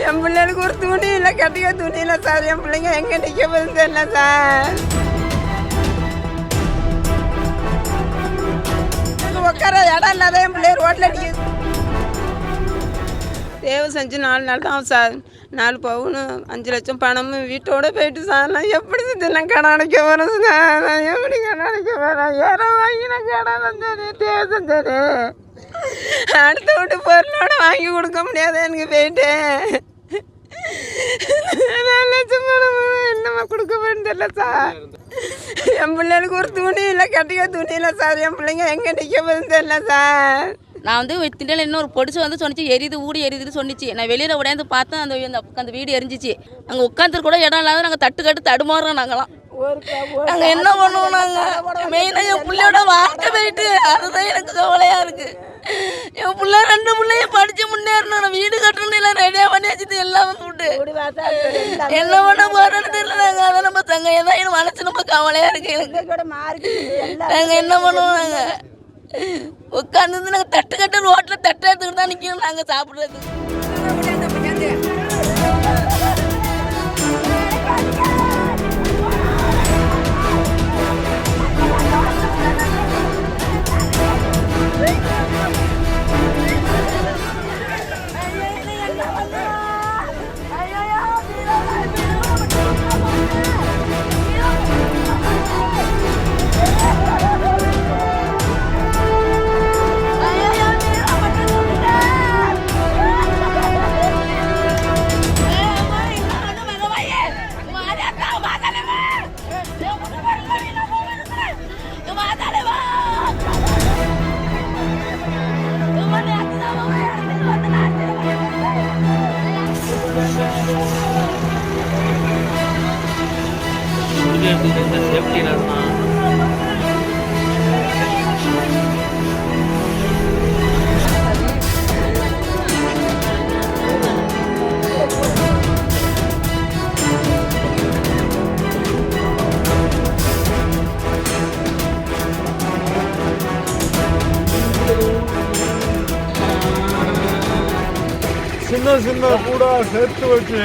என் பிள்ளைகளுக்கு ஒரு துணி இல்லை, கட்டிக்க துணி இல்லை சார். என் பிள்ளைங்க எங்கே நிற்க போகுது தெரியல சார். உட்கார இடம் இல்லாத என் பிள்ளைய ரோட்டில் அடிக்குது. தேவை செஞ்சு 4 நாள் தான் சார். 4 பவுன் 5 லட்சம் பணமும் வீட்டோட போயிட்டு சார். நான் எப்படி நான் கடன் அடைக்க போகிறேன் சார்? நான் எப்படி கடன் அடைக்க போகிறேன்? யாரோ வாங்கி நான் கடன் செஞ்சது தேவை செஞ்சது. அடுத்த வீட்டு பொருளோட வாங்கி கொடுக்க முடியாது எனக்கு போயிட்டு. 4 லட்சம் பணம் என்னம்மா கொடுக்க போயின்னு தெரியல சார். என் பிள்ளைகளுக்கு ஒரு துணி இல்லை, கட்டிக்க துணி இல்லை சார். என் பிள்ளைங்க எங்கே நிற்க போகுதுன்னு தெரியல சார். நான் திண்டில் இன்னொரு பொடிச்சு சொன்னிச்சு, எரியுது ஊடி எரியுதுன்னு சொன்னிச்சு. நான் வெளியில் உடையாந்து பார்த்தேன், அந்த வீடு எரிஞ்சிச்சு. அங்கே உட்காந்துரு கூட இடம் இல்லாத நாங்கள் தட்டு தடுமாறுறோம். நாங்களாம் நாங்கள் என்ன பண்ணுவோம்? நாங்கள் மெயினாக என் பிள்ளையோட வாழ்க்கை போயிட்டு அதுதான் எனக்கு கவலையாக இருக்குது. என் பிள்ளை 2 பிள்ளையும் படித்து முன்னேறணும், வீடு கட்டணும், எல்லாம் ரெடியாக பண்ணி வச்சுட்டு எல்லாமே போட்டு என்ன பண்ண போகிறோன்னு தெரியல. நாங்கள் அதை நம்ம தங்க ஏதாவது என் மனசு ரொம்ப கவலையாக இருக்குது. நாங்கள் என்ன பண்ணுவோம்? நாங்கள் உட்காந்து நாங்கள் தட்டு ரோட்டில் தட்டு எடுத்துக்கிட்டு தான் நிற்கணும் நாங்கள் சாப்பிட்றது. சேஃப்டி சின்ன சின்ன கூட சேர்த்து வச்சு